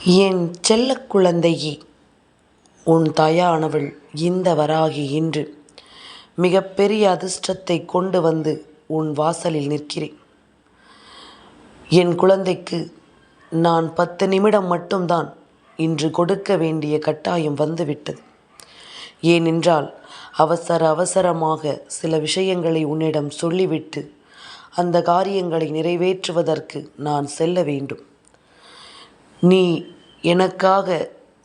என் செல்லக் குழந்தையே, உன் தாயானவள் இந்த வராகி இன்று மிகப்பெரிய அதிர்ஷ்டத்தை கொண்டு வந்து உன் வாசலில் நிற்கிறேன். என் குழந்தைக்கு நான் 10 நிமிடம் மட்டும்தான் இன்று கொடுக்க வேண்டிய கட்டாயம் வந்துவிட்டது. ஏனென்றால் அவசரமாக சில விஷயங்களை உன்னிடம் சொல்லிவிட்டு அந்த காரியங்களை நிறைவேற்றுவதற்கு நான் செல்ல வேண்டும். நீ எனக்காக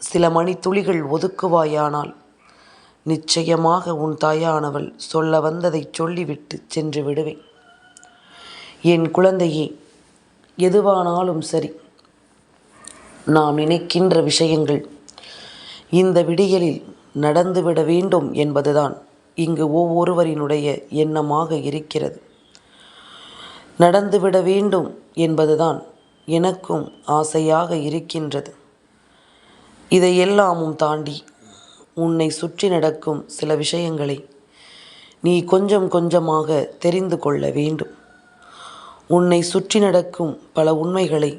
சில மணித்துளிகள் ஒதுக்குவாயானால் நிச்சயமாக உன் தாயானவள் சொல்ல வந்ததை சொல்லிவிட்டு சென்று விடுவேன். என் குழந்தையே, எதுவானாலும் சரி, நாம் நினைக்கின்ற விஷயங்கள் இந்த விடியலில் நடந்துவிட வேண்டும் என்பதுதான் இங்கு ஒவ்வொருவரினுடைய எண்ணமாக இருக்கிறது. நடந்துவிட வேண்டும் என்பதுதான் எனக்கும் ஆசையாக இருக்கின்றது. இதையெல்லாமும் தாண்டி உன்னை சுற்றி நடக்கும் சில விஷயங்களை நீ கொஞ்சம் கொஞ்சமாக தெரிந்து கொள்ள வேண்டும். உன்னை சுற்றி நடக்கும் பல உண்மைகளை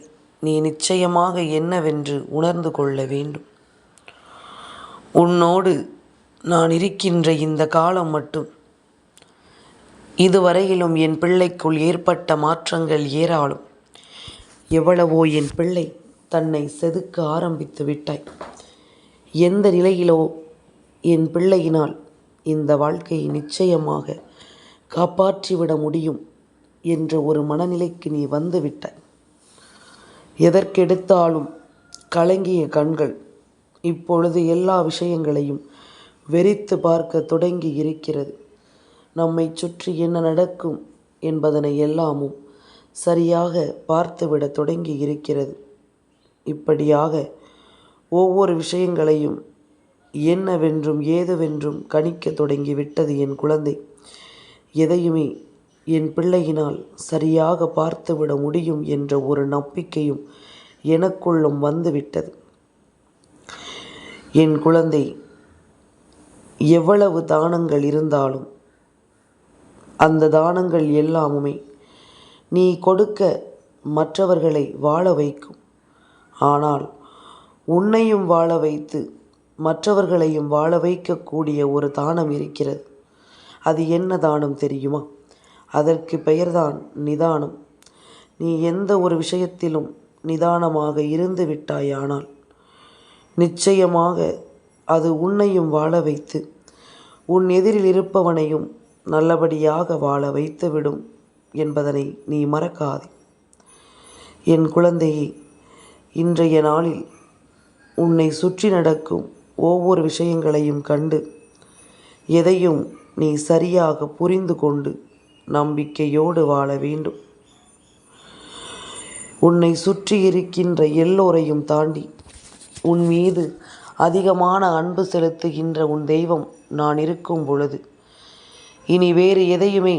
நீ நிச்சயமாக என்னவென்று உணர்ந்து கொள்ள வேண்டும். உன்னோடு நான் இருக்கின்ற இந்த காலம் மட்டும் இதுவரையிலும் என் பிள்ளைக்குள் ஏற்பட்ட மாற்றங்கள் ஏராளம். எவ்வளவோ என் பிள்ளை தன்னை செதுக்க ஆரம்பித்து விட்டாய். எந்த நிலையிலோ என் பிள்ளையினால் இந்த வாழ்க்கையை நிச்சயமாக காப்பாற்றிவிட முடியும் என்ற ஒரு மனநிலைக்கு நீ வந்து விட்டாய். எதற்கெடுத்தாலும் கலங்கிய கண்கள் இப்பொழுது எல்லா விஷயங்களையும் வெறித்து பார்க்க தொடங்கி இருக்கிறது. நம்மை சுற்றி என்ன நடக்கும் என்பதனை எல்லாமும் சரியாக பார்த்துவிட தொடங்கி இருக்கிறது. இப்படியாக ஒவ்வொரு விஷயங்களையும் என்னவென்றும் ஏதுவென்றும் கணிக்க தொடங்கிவிட்டது என் குழந்தை. எதையுமே என் பிள்ளையினால் சரியாக பார்த்துவிட முடியும் என்ற ஒரு நம்பிக்கையும் எனக்குள்ளும் வந்துவிட்டது. என் குழந்தை, எவ்வளவு தானங்கள் இருந்தாலும் அந்த தானங்கள் எல்லாமுமே நீ கொடுக்க மற்றவர்களை வாழ வைக்கும். ஆனால் உன்னையும் வாழ வைத்து மற்றவர்களையும் வாழ வைக்கக்கூடிய ஒரு தானம் இருக்கிறது. அது என்ன தானம் தெரியுமா? அதற்கு பெயர்தான் நிதானம். நீ எந்த ஒரு விஷயத்திலும் நிதானமாக இருந்து விட்டாயானால் நிச்சயமாக அது உன்னையும் வாழ வைத்து உன் எதிரில் இருப்பவனையும் நல்லபடியாக வாழ வைத்துவிடும் என்பதனை நீ மறக்காதே. என் குழந்தையே, இன்றைய நாளில் உன்னை சுற்றி நடக்கும் ஒவ்வொரு விஷயங்களையும் கண்டு எதையும் நீ சரியாக புரிந்து கொண்டு நம்பிக்கையோடு வாழ வேண்டும். உன்னை சுற்றி இருக்கின்ற எல்லோரையும் தாண்டி உன் மீது அதிகமான அன்பு செலுத்துகின்ற உன் தெய்வம் நான் இருக்கும் பொழுது இனி வேறு எதையுமே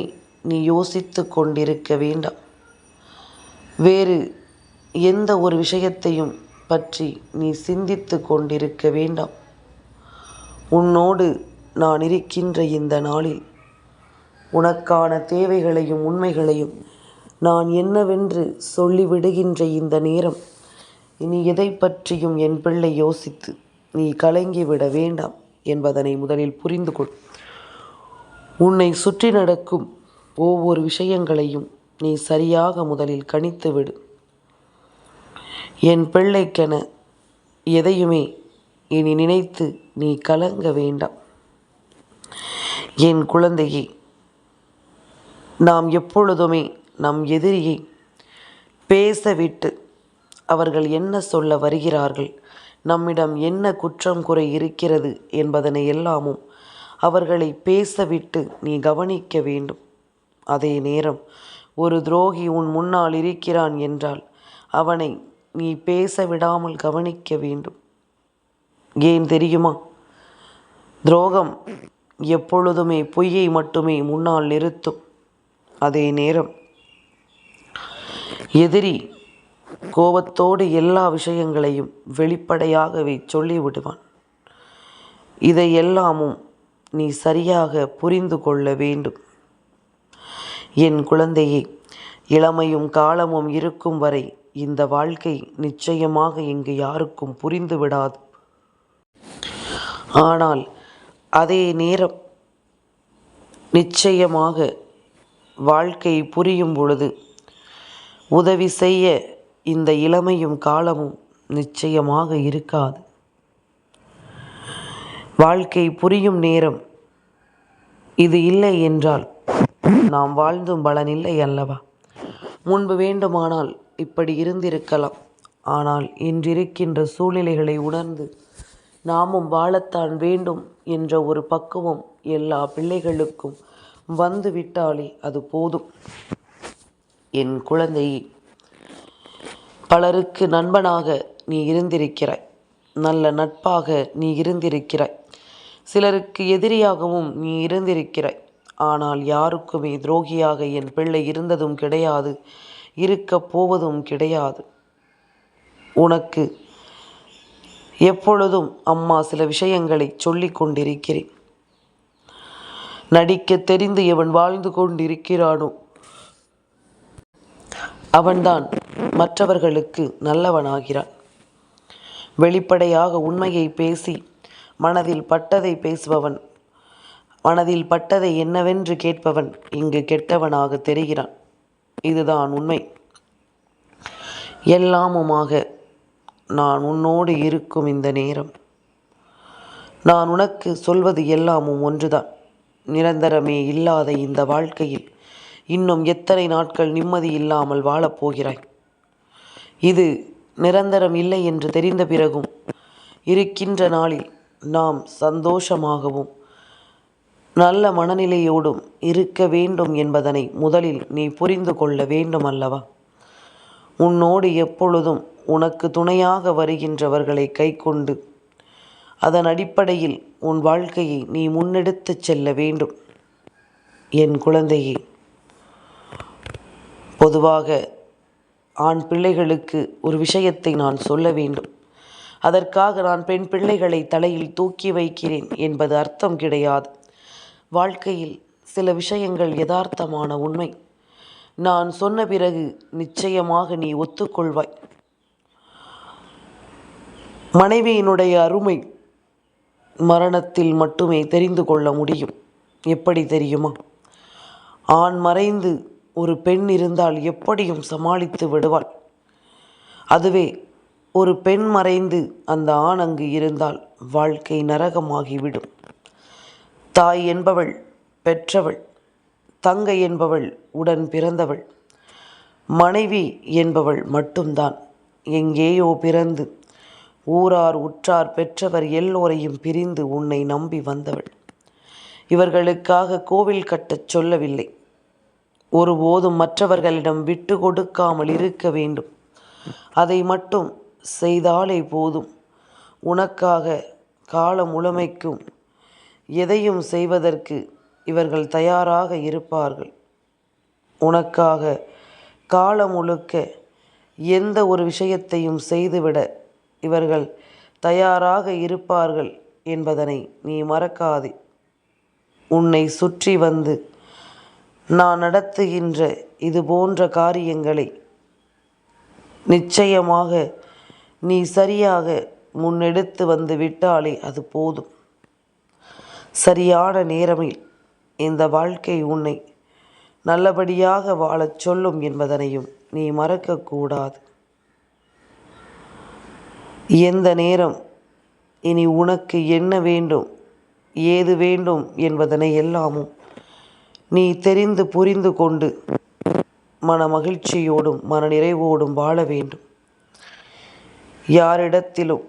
நீ யோசித்து கொண்டிருக்க வேண்டாம். வேறு எந்த ஒரு விஷயத்தையும் பற்றி நீ சிந்தித்து கொண்டிருக்க வேண்டாம். உன்னோடு நான் இருக்கின்ற இந்த நாளில் உனக்கான தேவைகளையும் உண்மைகளையும் நான் என்னவென்று சொல்லிவிடுகின்ற இந்த நேரம் இனி எதை பற்றியும் என் பிள்ளை யோசித்து நீ கலங்கிவிட வேண்டாம் என்பதனை முதலில் புரிந்து கொள். உன்னை சுற்றி நடக்கும் ஒவ்வொரு விஷயங்களையும் நீ சரியாக முதலில் கணித்து விடு. என் பிள்ளைக்கென எதையுமே இனி நினைத்து நீ கலங்க வேண்டாம். என் குழந்தையே, நாம் எப்பொழுதுமே நம் எதிரியை பேசவிட்டு அவர்கள் என்ன சொல்ல வருகிறார்கள், நம்மிடம் என்ன குற்றம் குறை இருக்கிறது என்பதனை எல்லாமும் அவர்களை பேசவிட்டு நீ கவனிக்க வேண்டும். அதே நேரம் ஒரு துரோகி உன் முன்னால் இருக்கிறான் என்றால் அவனை நீ பேச விடாமல் கவனிக்க வேண்டும். ஏன் தெரியுமா? துரோகம் எப்பொழுதுமே பொய்யை மட்டுமே முன்னால் நிறுத்தும். அதே நேரம் எதிரி கோபத்தோடு எல்லா விஷயங்களையும் வெளிப்படையாகவே சொல்லிவிடுவான். இதையெல்லாமும் நீ சரியாக புரிந்து கொள்ள வேண்டும். என் குழந்தையே, இளமையும் காலமும் இருக்கும் வரை இந்த வாழ்க்கை நிச்சயமாக இங்கு யாருக்கும் புரிந்து விடாது. ஆனால் அதே நேரம் நிச்சயமாக வாழ்க்கை புரியும் பொழுது உதவி செய்ய இந்த இளமையும் காலமும் நிச்சயமாக இருக்காது. வாழ்க்கை புரியும் நேரம் இது இல்லை என்றால் நாம் வாழ்ந்தும் பலனில்லை அல்லவா? முன்பு வேண்டுமானால் இப்படி இருந்திருக்கலாம். ஆனால் இன்றிருக்கின்ற சூழ்நிலைகளை உணர்ந்து நாமும் வாழத்தான் வேண்டும் என்ற ஒரு பக்குவம் எல்லா பிள்ளைகளுக்கும் வந்து விட்டாலே அது போதும். என் குழந்தையே, பலருக்கு நண்பனாக நீ இருந்திருக்கிறாய், நல்ல நட்பாக நீ இருந்திருக்கிறாய், சிலருக்கு எதிரியாகவும் நீ இருந்திருக்கிறாய். ஆனால் யாருக்குமே துரோகியாக என் பிள்ளை இருந்ததும் கிடையாது, இருக்கப் போவதும் கிடையாது. உனக்கு எப்பொழுதும் அம்மா சில விஷயங்களை சொல்லிக் கொண்டிருக்கிறேன். நடிக்க தெரிந்து எவன் வாழ்ந்து கொண்டிருக்கிறானோ அவன்தான் மற்றவர்களுக்கு நல்லவனாகிறான். வெளிப்படையாக உண்மையை பேசி மனதில் பட்டதை பேசுபவன், மனதில் பட்டதை என்னவென்று கேட்பவன் இங்கு கெட்டவனாக தெரிகிறான். இதுதான் உண்மை. எல்லாமுமாக நான் உன்னோடு இருக்கும் இந்த நேரம் நான் உனக்கு சொல்வது எல்லாமும் ஒன்றுதான். நிரந்தரமே இல்லாத இந்த வாழ்க்கையில் இன்னும் எத்தனை நாட்கள் நிம்மதி இல்லாமல் வாழப்போகிறாய்? இது நிரந்தரம் இல்லை என்று தெரிந்த பிறகும் இருக்கின்ற நாளில் நாம் சந்தோஷமாகவும் நல்ல மனநிலையோடும் இருக்க வேண்டும் என்பதனை முதலில் நீ புரிந்து கொள்ள வேண்டும் அல்லவா? உன்னோடு எப்பொழுதும் உனக்கு துணையாக வருகின்றவர்களை கை கொண்டு அதன் அடிப்படையில் உன் வாழ்க்கையை நீ முன்னெடுத்துச் செல்ல வேண்டும். என் குழந்தையே, பொதுவாக ஆண் பிள்ளைகளுக்கு ஒரு விஷயத்தை நான் சொல்ல வேண்டும். அதற்காக நான் பெண் பிள்ளைகளை தலையில் தூக்கி வைக்கிறேன் என்பது அர்த்தம் கிடையாது. வாழ்க்கையில் சில விஷயங்கள் யதார்த்தமான உண்மை. நான் சொன்ன பிறகு நிச்சயமாக நீ ஒத்துக்கொள்வாய். மனைவியினுடைய அருமை மரணத்தில் மட்டுமே தெரிந்து கொள்ள முடியும். எப்படி தெரியுமா? ஆண் மறைந்து ஒரு பெண் இருந்தால் எப்படியும் சமாளித்து விடுவாள். அதுவே ஒரு பெண் மறைந்து அந்த ஆண் அங்கு இருந்தால் வாழ்க்கை நரகமாகிவிடும். தாய் என்பவள் பெற்றவள், தங்கை என்பவள் உடன் பிறந்தவள், மனைவி என்பவள் மட்டும்தான் எங்கேயோ பிறந்து ஊரார் உற்றார் பெற்றவர் எல்லோரையும் பிரிந்து உன்னை நம்பி வந்தவள். இவர்களுக்காக கோவில் கட்டச் சொல்லவில்லை. ஒருபோதும் மற்றவர்களிடம் விட்டு கொடுக்காமல் இருக்க வேண்டும். அதை மட்டும் செய்தாலே போதும். உனக்காக காலம் முழுமைக்கும் எதையும் செய்வதற்கு இவர்கள் தயாராக இருப்பார்கள். உனக்காக காலம் முழுக்க எந்த ஒரு விஷயத்தையும் செய்துவிட இவர்கள் தயாராக இருப்பார்கள் என்பதனை நீ மறக்காதே. உன்னை சுற்றி வந்து நான் நடத்துகின்ற இது போன்ற காரியங்களை நிச்சயமாக நீ சரியாக முன்னெடுத்து வந்து விட்டாலே அது போதும். சரியான நேரமில் இந்த வாழ்க்கை உன்னை நல்லபடியாக வாழச் சொல்லும் என்பதனையும் நீ மறக்கக்கூடாது. எந்த நேரம் இனி உனக்கு என்ன வேண்டும், ஏது வேண்டும் என்பதனை எல்லாமும் நீ தெரிந்து புரிந்து கொண்டு மன மகிழ்ச்சியோடும் மன நிறைவோடும் வாழ வேண்டும். யாரிடத்திலும்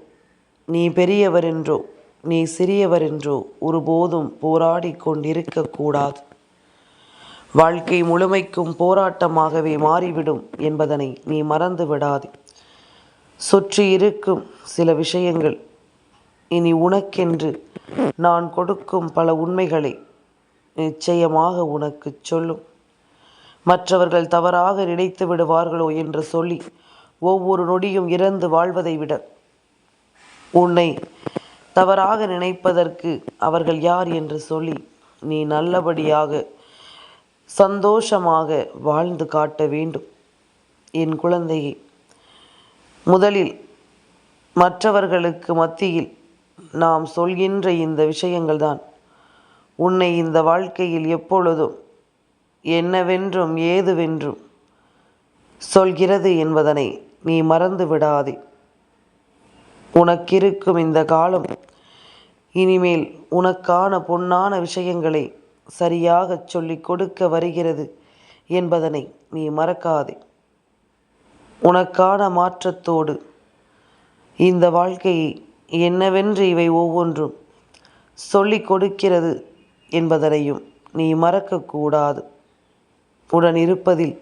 நீ பெரியவர் என்றோ நீ சிறியவர் என்றோ ஒருபோதும் போராடி கொண்டிருக்கக்கூடாது. வாழ்க்கை முழுமைக்கும் போராட்டமாகவே மாறிவிடும் என்பதனை நீ மறந்து விடாதே. சுற்றி இருக்கும் சில விஷயங்கள் இனி உனக்கென்று நான் கொடுக்கும் பல உண்மைகளை நிச்சயமாக உனக்கு சொல்லும். மற்றவர்கள் தவறாக நினைத்து விடுவார்களோ என்று சொல்லி ஒவ்வொரு நொடியும் இறந்து வாழ்வதை விட உன்னை தவறாக நினைப்பதற்கு அவர்கள் யார் என்று சொல்லி நீ நல்லபடியாக சந்தோஷமாக வாழ்ந்து காட்ட வேண்டும். என் குழந்தையே, முதலில் மற்றவர்களுக்கு மத்தியில் நாம் சொல்கின்ற இந்த விஷயங்கள்தான் உன்னை இந்த வாழ்க்கையில் எப்பொழுதும் என்னவென்றும் ஏதுவென்றும் சொல்கிறது என்பதனை நீ மறந்து விடாதே. உனக்கிருக்கும் இந்த காலம் இனிமேல் உனக்கான பொன்னான விஷயங்களை சரியாக சொல்லிக் கொடுக்க வருகிறது என்பதனை நீ மறக்காதே. உனக்கான மாற்றத்தோடு இந்த வாழ்க்கையை என்னவென்று இவை ஒவ்வொன்றும் சொல்லிக் கொடுக்கிறது என்பதனையும் நீ மறக்கக்கூடாது. உடன் இருப்பதில்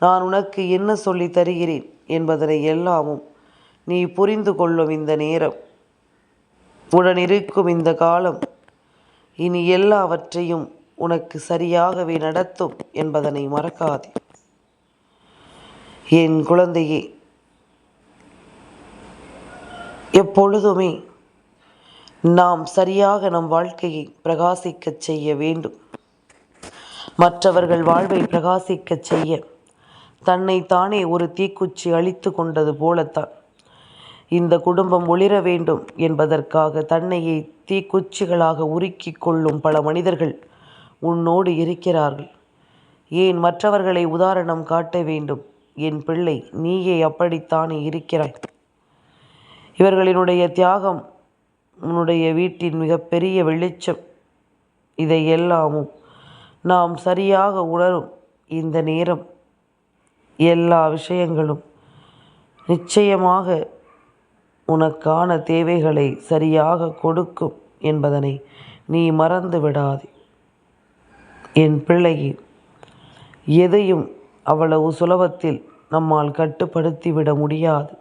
நான் உனக்கு என்ன சொல்லி தருகிறேன் என்பதனை எல்லாமும் நீ புரிந்து கொள்ளும் இந்த நேரம், உடன் இருக்கும் இந்த காலம் இனி எல்லாவற்றையும் உனக்கு சரியாகவே நடத்தும் என்பதனை மறக்காதே. என் குழந்தையே, எப்பொழுதுமே நாம் சரியாக நம் வாழ்க்கையை பிரகாசிக்கச் செய்ய வேண்டும். மற்றவர்கள் வாழ்வை பிரகாசிக்கச் செய்ய தன்னை தானே ஒரு தீக்குச்சி அழித்து கொண்டது போலத்தான் இந்த குடும்பம் ஒளிர வேண்டும் என்பதற்காக தன்னையே தீக்குச்சிகளாக உருக்கி கொள்ளும் பல மனிதர்கள் உன்னோடு இருக்கிறார்கள். ஏன் மற்றவர்களை உதாரணம் காட்ட வேண்டும்? என் பிள்ளை, நீயே அப்படித்தானே இருக்கிறாய். இவர்களினுடைய தியாகம் உன்னுடைய வீட்டின் மிகப்பெரிய வெளிச்சம். இதை எல்லாமும் நாம் சரியாக உணரும் இந்த நேரம் எல்லா விஷயங்களும் நிச்சயமாக உனக்கான தேவைகளை சரியாக கொடுக்கும் என்பதனை நீ மறந்து விடாதே. என் பிள்ளையே, எதையும் அவ்வளவு சுலபத்தில் நம்மால் கட்டுப்படுத்திவிட முடியாது.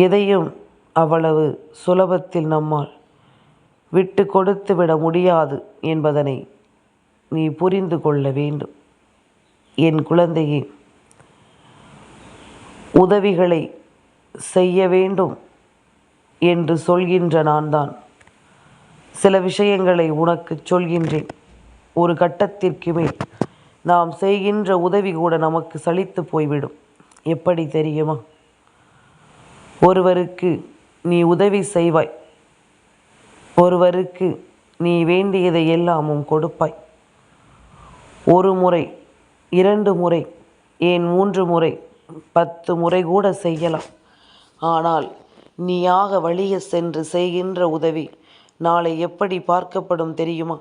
எதையும் அவ்வளவு சுலபத்தில் நம்மால் விட்டு கொடுத்து விட முடியாது என்பதனை நீ புரிந்து கொள்ள வேண்டும். என் குழந்தையே, உதவிகளை செய்ய வேண்டும் என்று சொல்கின்ற நான் தான் சில விஷயங்களை உனக்கு சொல்கின்றேன். ஒரு கட்டத்திற்கு மேல் நாம் செய்கின்ற உதவி கூட நமக்கு சலித்து போய்விடும். எப்படி தெரியுமா? ஒருவருக்கு நீ உதவி செய்வாய், ஒருவருக்கு நீ வேண்டியதை எல்லாமும் கொடுப்பாய். ஒரு முறை, 2 முறை, ஏன் 3 முறை, 10 முறை கூட செய்யலாம். ஆனால் நீயாக வழிய சென்று செய்கின்ற உதவி நாளை எப்படி பார்க்கப்படும் தெரியுமா?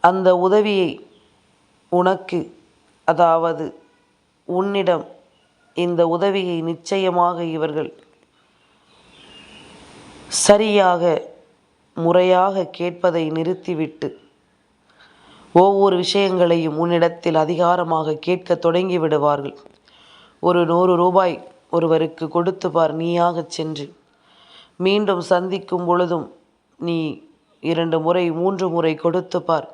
அந்த உதவியை உனக்கு, அதாவது உன்னிடம் இந்த உதவியை நிச்சயமாக இவர்கள் சரியாக முறையாக கேட்பதை நிறுத்திவிட்டு ஒவ்வொரு விஷயங்களையும் உன்னிடத்தில் அதிகாரமாக கேட்க தொடங்கி விடுவார்கள். ஒரு 100 ரூபாய் ஒருவருக்கு கொடுத்து பார். நீயாகச் சென்று மீண்டும் சந்திக்கும் பொழுதும் நீ 2 முறை 3 முறை கொடுத்து பார்.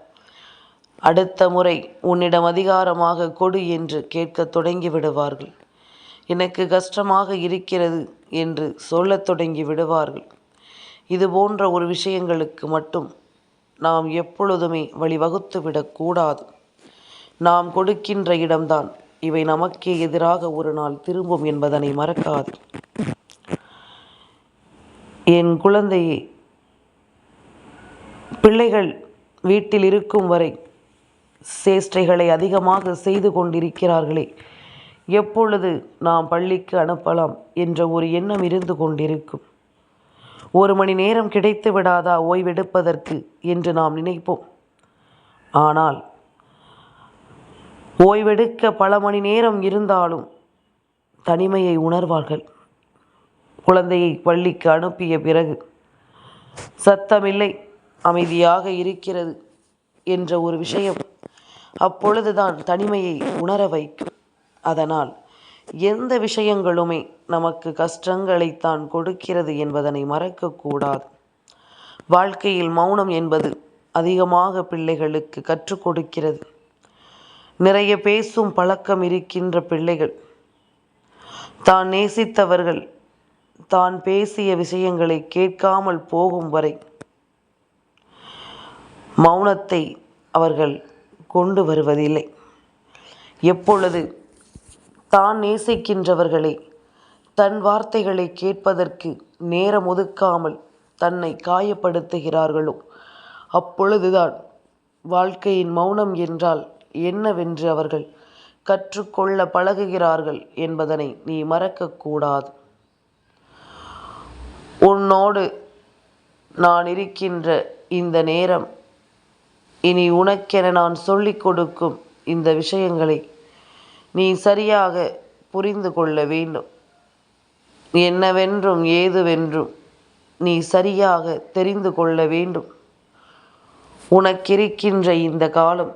அடுத்த முறை உன்னிடம் அதிகாரமாக கொடு என்று கேட்க தொடங்கி விடுவார்கள். எனக்கு கஷ்டமாக இருக்கிறது என்று சொல்லத் தொடங்கி விடுவார்கள். இது போன்ற ஒரு விஷயங்களுக்கு மட்டும் நாம் எப்பொழுதுமே வழிவகுத்து விடக்கூடாது. நாம் கொடுக்கின்ற இடம்தான் இவை நமக்கே எதிராக ஒரு நாள் திரும்பும் என்பதனை மறக்காது. என் குழந்தையே, பிள்ளைகள் வீட்டில் இருக்கும் வரை சேஷ்டைகளை அதிகமாக செய்து கொண்டிருக்கிறார்களே, எப்பொழுது நாம் பள்ளிக்கு அனுப்பலாம் என்ற ஒரு எண்ணம் இருந்து கொண்டிருக்கும். 1 மணி நேரம் கிடைத்து விடாதா ஓய்வெடுப்பதற்கு என்று நாம் நினைப்போம். ஆனால் ஓய்வெடுக்க பல மணி நேரம் இருந்தாலும் தனிமையை உணர்வார்கள். குழந்தையை பள்ளிக்கு அனுப்பிய பிறகு சத்தமில்லை, அமைதியாக இருக்கிறது என்ற ஒரு விஷயம் அப்பொழுதுதான் தனிமையை உணர வைக்கும். அதனால் எந்த விஷயங்களுமே நமக்கு கஷ்டங்களைத்தான் கொடுக்கிறது என்பதனை மறக்கக்கூடாது. வாழ்க்கையில் மௌனம் என்பது அதிகமாக பிள்ளைகளுக்கு கற்றுக் கொடுக்கிறது. நிறைய பேசும் பழக்கம் இருக்கின்ற பிள்ளைகள் தான் நேசித்தவர்கள் தான் பேசிய விஷயங்களை கேட்காமல் போகும் வரை மௌனத்தை அவர்கள் கொண்டு வருவதில்லை. எப்பொழுது தான் நேசிக்கின்றவர்களை தன் வார்த்தைகளை கேட்பதற்கு நேரம் ஒதுக்காமல் தன்னை காயப்படுத்துகிறார்களோ அப்பொழுதுதான் வாழ்க்கையின் மௌனம் என்றால் என்னவென்று அவர்கள் கற்றுக்கொள்ள பழகுகிறார்கள் என்பதனை நீ மறக்கக்கூடாது. உன்னோடு நான் இருக்கின்ற இந்த நேரம், இனி உனக்கென நான் சொல்லிக் கொடுக்கும் இந்த விஷயங்களை நீ சரியாக புரிந்து கொள்ள வேண்டும். என்னவென்றும் ஏதுவென்றும் நீ சரியாக தெரிந்து கொள்ள வேண்டும். உனக்கிருக்கின்ற இந்த காலம்,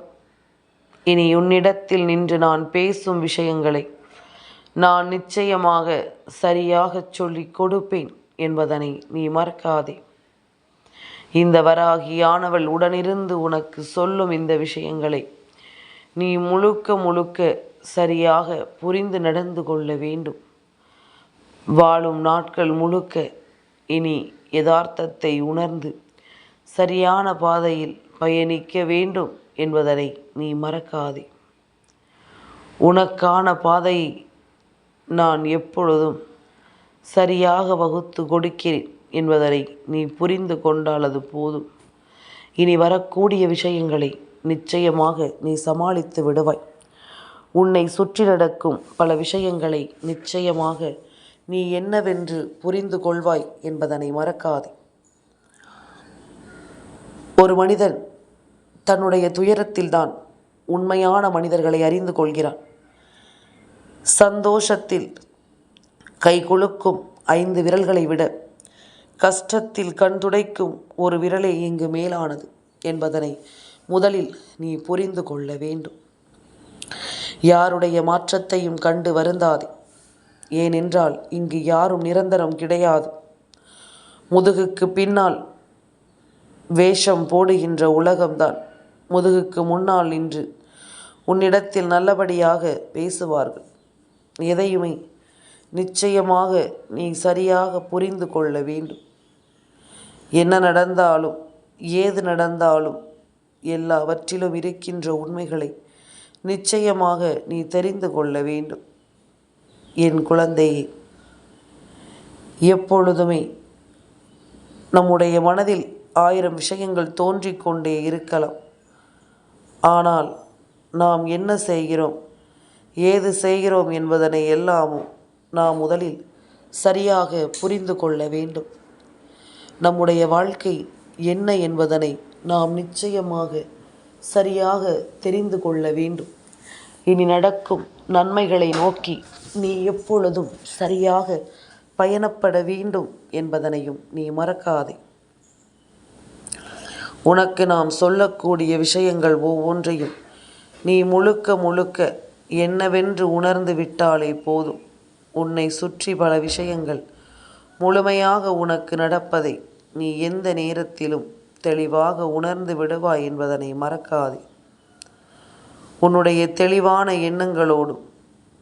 இனி உன்னிடத்தில் நின்று நான் பேசும் விஷயங்களை நான் நிச்சயமாக சரியாக சொல்லிக் கொடுப்பேன் என்பதனை நீ மறக்காதே. இந்த வராகியானவள் உடனிருந்து உனக்கு சொல்லும் இந்த விஷயங்களை நீ முழுக்க முழுக்க சரியாக புரிந்து நடந்து கொள்ள வேண்டும். வாழும் நாட்கள் முழுக்க இனி யதார்த்தத்தை உணர்ந்து சரியான பாதையில் பயணிக்க வேண்டும் என்பதனை நீ மறக்காதே. உனக்கான பாதையை நான் எப்பொழுதும் சரியாக வகுத்து கொடுக்கிறேன் என்பதனை நீ புரிந்து கொண்டால் அது போதும். இனி வரக்கூடிய விஷயங்களை நிச்சயமாக நீ சமாளித்து விடுவாய். உன்னை சுற்றி நடக்கும் பல விஷயங்களை நிச்சயமாக நீ என்னவென்று புரிந்து கொள்வாய் என்பதனை மறக்காதே. ஒரு மனிதன் தன்னுடைய துயரத்தில்தான் உண்மையான மனிதர்களை அறிந்து கொள்கிறான். சந்தோஷத்தில் கை குலுக்கும் 5 விரல்களை விட கஷ்டத்தில் கண் துடைக்கும் ஒரு விரலே இங்கு மேலானது என்பதனை முதலில் நீ புரிந்து கொள்ள வேண்டும். யாருடைய மாற்றத்தையும் கண்டு வருந்தாதே. ஏனென்றால் இங்கு யாரும் நிரந்தரம் கிடையாது. முதுகுக்கு பின்னால் வேஷம் போடுகின்ற உலகம்தான் முதுகுக்கு முன்னால் நின்று உன்னிடத்தில் நல்லபடியாக பேசுவார்கள். எதையுமே நிச்சயமாக நீ சரியாக புரிந்து கொள்ள வேண்டும். என்ன நடந்தாலும் ஏது நடந்தாலும் எல்லாவற்றிலும் இருக்கின்ற உண்மைகளை நிச்சயமாக நீ தெரிந்து கொள்ள வேண்டும். என் குழந்தையே, எப்பொழுதுமே நம்முடைய மனதில் 1000 விஷயங்கள் தோன்றிக்கொண்டே இருக்கலாம். ஆனால் நாம் என்ன செய்கிறோம், ஏது செய்கிறோம் என்பதனை எல்லாமும் நாம் முதலில் சரியாக புரிந்து கொள்ள வேண்டும். நம்முடைய வாழ்க்கை என்ன என்பதனை நாம் நிச்சயமாக சரியாக தெரிந்து கொள்ள வேண்டும். இனி நடக்கும் நன்மைகளை நோக்கி நீ எப்பொழுதும் சரியாக பயணப்பட வேண்டும் என்பதனையும் நீ மறக்காதே. உனக்கு நாம் சொல்லக்கூடிய விஷயங்கள் ஒவ்வொன்றையும் நீ முழுக்க முழுக்க என்னவென்று உணர்ந்து விட்டாலே போதும். உன்னை சுற்றி பல விஷயங்கள் முழுமையாக உனக்கு நடப்பதை நீ எந்த நேரத்திலும் தெளிவாக உணர்ந்து விடுவாய் என்பதனை மறக்காதே. உன்னுடைய தெளிவான எண்ணங்களோடும்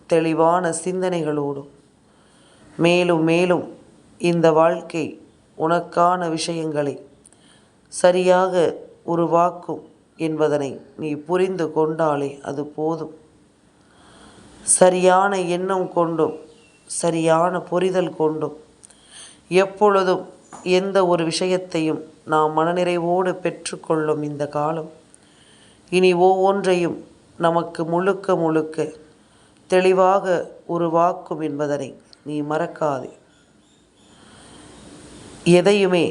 தெளிவான சிந்தனைகளோடும் மேலும் மேலும் இந்த வாழ்க்கை உனக்கான விஷயங்களை சரியாக உருவாக்கும் என்பதனை நீ புரிந்து கொண்டாலே அது போதும். சரியான எண்ணம் கொண்டும் சரியான புரிதல் கொண்டும் எப்பொழுதும் எந்த ஒரு விஷயத்தையும் நாம் மனநிறைவோடு பெற்றுக்கொள்ளும் இந்த காலம் இனி ஒவ்வொன்றையும் நமக்கு முழுக்க முழுக்க தெளிவாக உருவாக்கும் என்பதனை நீ மறக்காதே. எதையுமே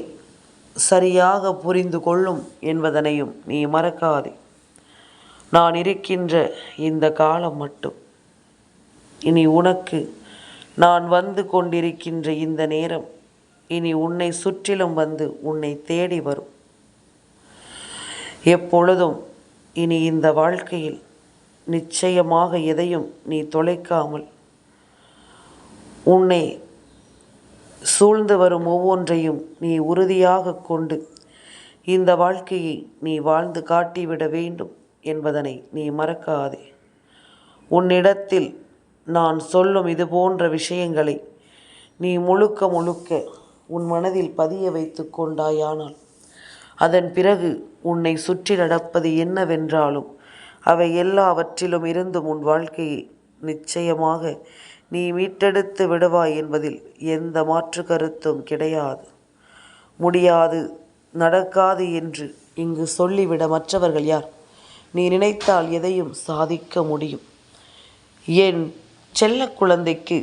சரியாக புரிந்து கொள்ளும் என்பதனையும் நீ மறக்காதே. நான் இருக்கின்ற இந்த காலம் மட்டும் இனி உனக்கு நான் வந்து கொண்டிருக்கின்ற இந்த நேரம் இனி உன்னை சுற்றிலும் வந்து உன்னை தேடி வரும். எப்பொழுதும் இனி இந்த வாழ்க்கையில் நிச்சயமாக எதையும் நீ தொலைக்காமல் உன்னை சூழ்ந்து வரும் ஒவ்வொன்றையும் நீ உறுதியாக கொண்டு இந்த வாழ்க்கையை நீ வாழ்ந்து காட்டிவிட வேண்டும் என்பதனை நீ மறக்காதே. உன்னிடத்தில் நான் சொல்லும் இது போன்ற விஷயங்களை நீ முழுக்க முழுக்க உன் மனதில் பதிய வைத்து கொண்டாயானால் அதன் பிறகு உன்னை சுற்றி நடப்பது என்னவென்றாலும் அவை எல்லாவற்றிலும் இருந்தும் உன் வாழ்க்கையை நிச்சயமாக நீ மீட்டெடுத்து விடுவாய் என்பதில் எந்த மாற்று கருத்தும் கிடையாது. முடியாது, நடக்காது என்று இங்கு சொல்லிவிட மற்றவர்கள் யார்? நீ நினைத்தால் எதையும் சாதிக்க முடியும். என் செல்ல குழந்தைக்கு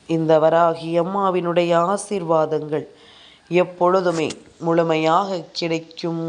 இந்த வராகி அம்மாவினுடைய ஆசீர்வாதங்கள் எப்பொழுதுமே முழுமையாக கிடைக்கும்.